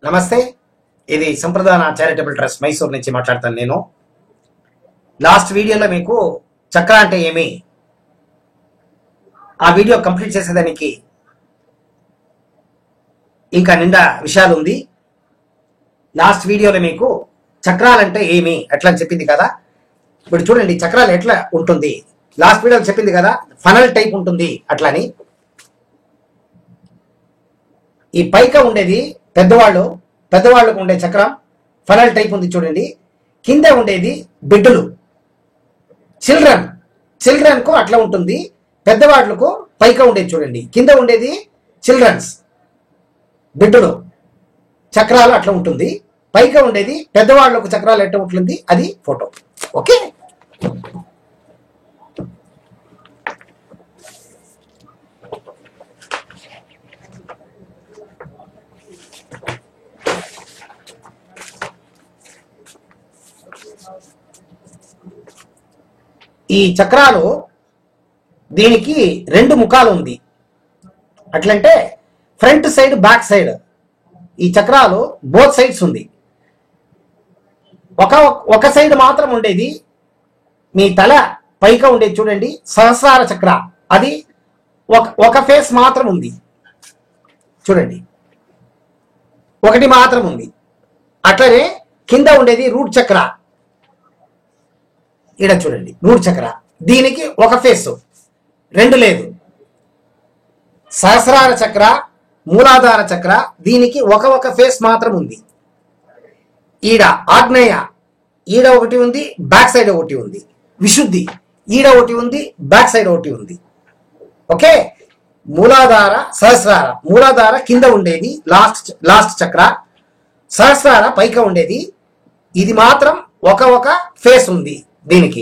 నమస్తే, ఇది సంప్రదాన charitable trust Mysore నుంచి మాట్లాడతాను నేను. లాస్ట్ వీడియోలో మీకు చక్ర అంటే ఏమి ఆ వీడియో కంప్లీట్ చేసేదానికి ఇంకా నిండా విషయాలు ఉంది. లాస్ట్ వీడియోలో మీకు చక్రాలంటే ఏమి ఎట్లా అని చెప్పింది కదా. ఇప్పుడు చూడండి చక్రాలు ఎట్లా ఉంటుంది. లాస్ట్ వీడియోలో చెప్పింది కదా ఫనల్ టైప్ ఉంటుంది అట్లని. ఈ పైక ఉండేది పెద్దవాళ్ళకు ఉండే చక్రం ఫనల్ టైప్ ఉంది చూడండి. కింద ఉండేది బిడ్డలు చిల్డ్రన్ కు అట్లా ఉంటుంది. పెద్దవాళ్లకు పైక ఉండేది చూడండి, కింద ఉండేది చిల్డ్రన్స్ బిడ్డలు చక్రాలు అట్లా ఉంటుంది. పైక ఉండేది పెద్దవాళ్లకు చక్రాలు ఎట్లా ఉంటుంది అది ఫోటో. ఓకే, ఈ చక్రాలు దీనికి రెండు ముఖాలు ఉంది. అట్లంటే ఫ్రంట్ సైడ్ బ్యాక్ సైడ్ ఈ చక్రాలు బోత్ సైడ్స్ ఉంది. ఒక సైడ్ మాత్రం ఉండేది మీ తల పైక ఉండేది చూడండి సహస్రార చక్ర, అది ఒక ఫేస్ మాత్రం ఉంది చూడండి, ఒకటి మాత్రం ఉంది. అట్లనే కింద ఉండేది రూట్ చక్ర, ఈడ చూడండి రూట్ చక్ర, దీనికి ఒక ఫేస్ రెండు లేదు. సహస్రార చక్ర మూలాధార చక్ర దీనికి ఒక ఫేస్ మాత్రం ఉంది. ఈడ ఆగ్నేయ ఈడ ఒకటి ఉంది, బ్యాక్ సైడ్ ఒకటి ఉంది. విశుద్ధి ఈడ ఒకటి ఉంది, బ్యాక్ సైడ్ ఒకటి ఉంది. ఓకే, మూలాధార సహస్రార, మూలాధార కింద ఉండేది లాస్ట్ చక్ర, సహస్రార పైక ఉండేది. ఇది మాత్రం ఒక ఫేస్ ఉంది దీనికి.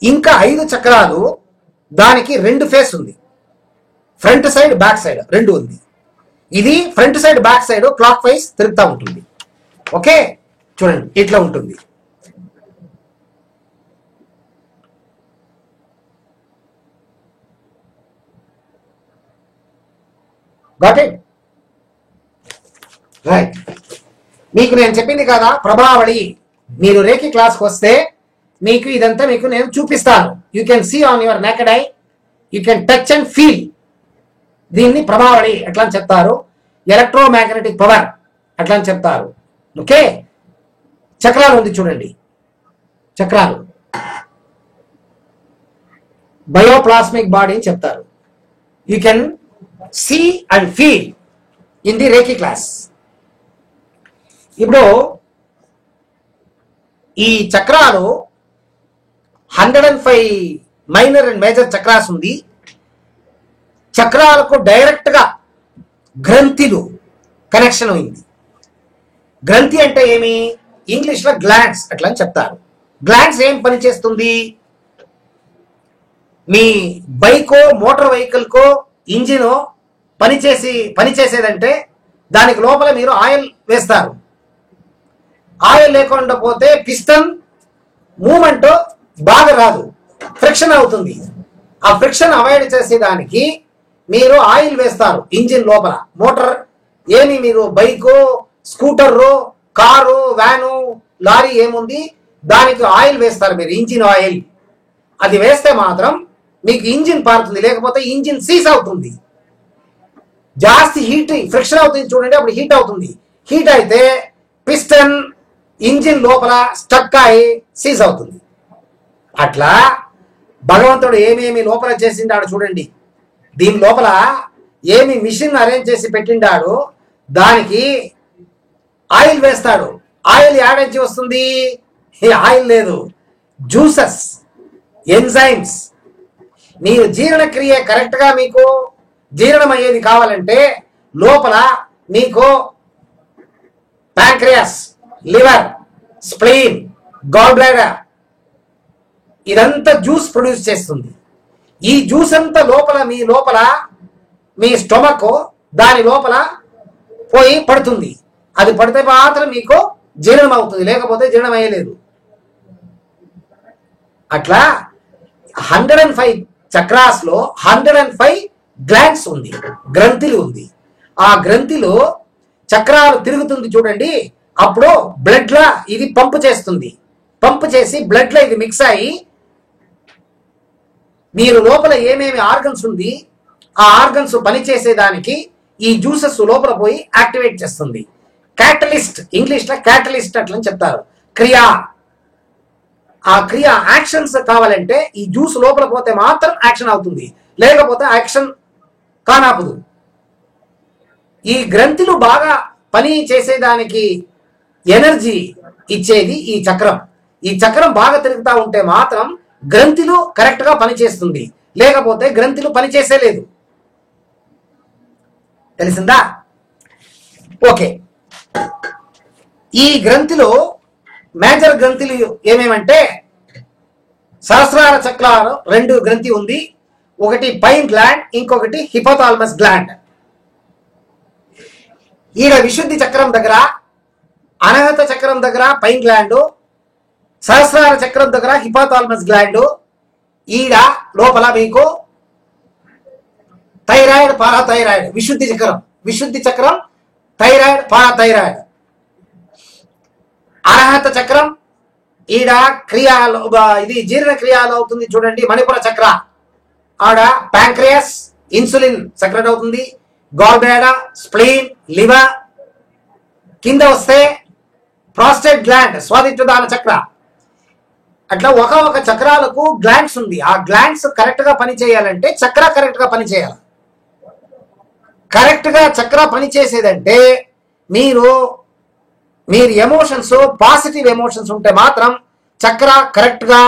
ఇంకా 5 చక్రాలు దానికి రెండు ఫేస్ ఉంది, ఫ్రంట్ సైడ్ బ్యాక్ సైడ్ రెండు ఉంది. ఇది front side back side clock wise తిరుగుతూ ఉంటుంది. ఓకే, చూడండి ఇట్లా ఉంటుంది. Got it right. మీకు నేను చెప్పింది కదా ప్రభావళి, మీరు రేఖి క్లాస్కి వస్తే మీకు ఇదంతా మీకు నేను చూపిస్తాను. You can see on your naked eye, you can touch and feel. దీన్ని ప్రభావళి ఎట్లా అని చెప్తారు, ఎలక్ట్రోమాగ్నెటిక్ పవర్ అట్లా అని చెప్తారు. ఓకే, చక్రాలు ఉంది చూడండి, చక్రాలు బయోప్లాస్మిక్ బాడీ అని చెప్తారు. You can see and feel in the reiki class. ఇప్పుడు ఈ చక్రాలు 105 మైనర్ అండ్ మేజర్ చక్రాస్ ఉంది. చక్రాలకు డైరెక్ట్ గా గ్రంథిలు కనెక్షన్ అయింది. గ్రంథి అంటే ఏమి, ఇంగ్లీష్ లో గ్లాండ్స్ అట్లా అని చెప్తారు. గ్లాండ్స్ ఏం పని చేస్తుంది, మీ బైకో మోటార్ వెహికల్ కో ఇంజిన్ పనిచేసేదంటే దానికి లోపల మీరు ఆయిల్ వేస్తారు. ఆయిల్ లేకుండా పోతే పిస్టన్ మూమెంట్ బాగా రాదు, ఫ్రిక్షన్ అవుతుంది. ఆ ఫ్రిక్షన్ అవాయిడ్ చేసేదానికి మీరు ఆయిల్ వేస్తారు ఇంజిన్ లోపల. మోటార్ ఏమి మీరు bike scooter car van lorry ఏముంది దానికి ఆయిల్ వేస్తారు మీరు, ఇంజిన్ ఆయిల్. అది వేస్తే మాత్రం మీకు ఇంజిన్ పారుతుంది, లేకపోతే ఇంజిన్ సీజ్ అవుతుంది. జాస్తి హీట్ ఫ్రిక్షన్ అవుతుంది చూడండి, అప్పుడు హీట్ అవుతుంది. హీట్ అయితే పిస్టన్ ఇంజిన్ లోపల స్టక్ అయి సీజ్ అవుతుంది. అట్లా భగవంతుడు ఏమేమి లోపల చేసిండాడు చూడండి. దీని లోపల ఏమి మిషన్ అరేంజ్ చేసి పెట్టిండాడు, దానికి ఆయిల్ వేస్తాడు. ఆయిల్ యాడ్ వస్తుంది, ఆయిల్ లేదు, జ్యూసెస్ ఎంజైమ్స్. మీరు జీర్ణక్రియ కరెక్ట్ గా మీకు జీర్ణం అయ్యేది కావాలంటే లోపల మీకు pancreas, liver, spleen, gall bladder ఇదంతా జ్యూస్ ప్రొడ్యూస్ చేస్తుంది. ఈ జ్యూస్ అంతా లోపల మీ స్టొమక్ దాని లోపల పోయి పడుతుంది. అది పడితే మాత్రం మీకు జీర్ణం అవుతుంది, లేకపోతే జీర్ణం అయ్యలేదు. అట్లా 105 చక్రాస్ లో 105 గ్లాండ్స్ ఉంది, గ్రంథులు ఉంది. ఆ గ్రంథిలో చక్రాలు తిరుగుతుంది చూడండి, అప్పుడు బ్లడ్ లా ఇది పంపు చేస్తుంది. పంపు చేసి బ్లడ్ లో ఇది మిక్స్ అయ్యి మీరు లోపల ఏమేమి ఆర్గన్స్ ఉంది ఆ ఆర్గన్స్ పనిచేసేదానికి ఈ జ్యూసెస్ లోపల పోయి యాక్టివేట్ చేస్తుంది. క్యాటలిస్ట్, ఇంగ్లీష్ లో క్యాటలిస్ట్ అట్లని చెప్తారు. క్రియా, ఆ క్రియ యాక్షన్స్ కావాలంటే ఈ జ్యూస్ లోపల పోతే మాత్రం యాక్షన్ అవుతుంది, లేకపోతే యాక్షన్ కానాపదు. ఈ గ్రంథులు బాగా పని చేసేదానికి ఎనర్జీ ఇచ్చేది ఈ చక్రం. ఈ చక్రం బాగా తిరుగుతూ ఉంటే మాత్రం గ్రంథులు కరెక్ట్ గా పనిచేస్తుంది, లేకపోతే గ్రంథులు పనిచేసేలేదు. తెలిసిందా? ఓకే. ఈ గ్రంథిలో మేజర్ గ్రంథులు ఏమేమంటే సహస్రార చక్రాలు 2 గ్రంథి ఉంది. ఒకటి పైన్ గ్లాండ్, ఇంకొకటి హిపోథాలమస్ గ్లాండ్. ఈడ విశుద్ధి చక్రం దగ్గర, అనహత చక్రం దగ్గర పైన్ గ్లాండ్, సహస్రార చక్రం దగ్గర హిపోథాలమస్ గ్లాండ్. ఈడ లోపల మీకు థైరాయిడ్, పారాథైరాయిడ్, విశుద్ధి చక్రం, విశుద్ధి చక్రం, థైరాయిడ్, పారాథైరాయిడ్. అర్హత చక్రం ఈడ క్రియాలో ఇది జీర్ణ క్రియాలు అవుతుంది చూడండి, మణిపుర చక్ర. ఆడ ప్యాంక్రియాస్, ఇన్సులిన్ సెక్రెట్ అవుతుంది, గాల్బ్లాడర్, స్ప్లీన్, లివర్. కింద వస్తే ప్రాస్టేట్ గ్లాండ్, స్వాదిష్టాన చక్ర. అట్లా ఒక చక్రాలకు గ్లాండ్స్ ఉంది. ఆ గ్లాండ్స్ కరెక్ట్ గా పని చేయాలంటే చక్ర కరెక్ట్ గా పని చేయాలి. కరెక్ట్ గా చక్ర పని చేసేదంటే మీరు ఎమోషన్స్, పాజిటివ్ ఎమోషన్స్ ఉంటే మాత్రం చక్ర కరెక్ట్ గా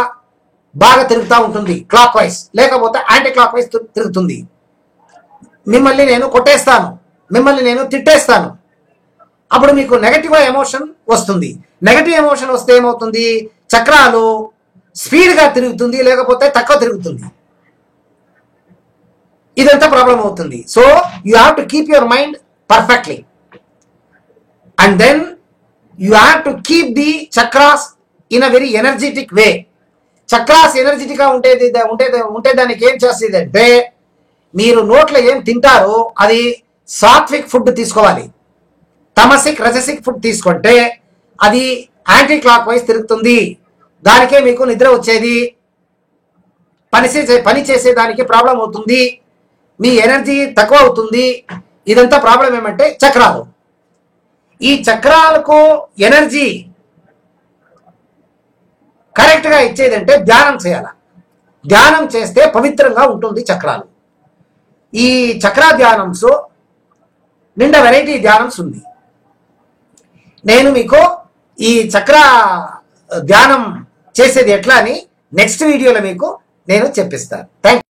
బాగా తిరుగుతూ ఉంటుంది క్లాక్ వైజ్, లేకపోతే యాంటీ క్లాక్ వైజ్ తిరుగుతుంది. మిమ్మల్ని నేను కొట్టేస్తాను, మిమ్మల్ని నేను తిట్టేస్తాను, అప్పుడు మీకు నెగటివ్ ఎమోషన్ వస్తుంది. నెగటివ్ ఎమోషన్ వస్తే ఏమవుతుంది, చక్రాలు స్పీడ్ గా తిరుగుతుంది, లేకపోతే తక్కువ తిరుగుతుంది. ఇదంతా ప్రాబ్లం అవుతుంది. So you have to keep your mind perfectly, and then you have to keep the chakras in a very energetic way. Chakras energetic గా ఉంటే దానికి ఏం చేస్తుంది అంటే మీరు నోట్లో ఏం తింటారో అది సాత్విక్ ఫుడ్ తీసుకోవాలి. తమసిక్, రజసిక్ ఫుడ్ తీసుకుంటే అది యాంటీ క్లాక్ వైజ్ తిరుగుతుంది. దానికే మీకు నిద్ర వచ్చేది, పని చేసేదానికి ప్రాబ్లం అవుతుంది, మీ ఎనర్జీ తక్కువ అవుతుంది. ఇదంతా ప్రాబ్లం ఏమంటే చక్రాలు. ఈ చక్రాలకు ఎనర్జీ కరెక్ట్ గా ఇచ్చేదంటే ధ్యానం చేయాలి. ధ్యానం చేస్తే పవిత్రంగా ఉంటుంది చక్రాలు. ఈ చక్ర ధ్యానంస్ నిండా వెరైటీ ధ్యానంస్ ఉంది. నేను మీకు ఈ చక్ర ధ్యానం చేసేది ఎట్లా అని నెక్స్ట్ వీడియోలో మీకు నేను చెప్పిస్తాను. Thank you.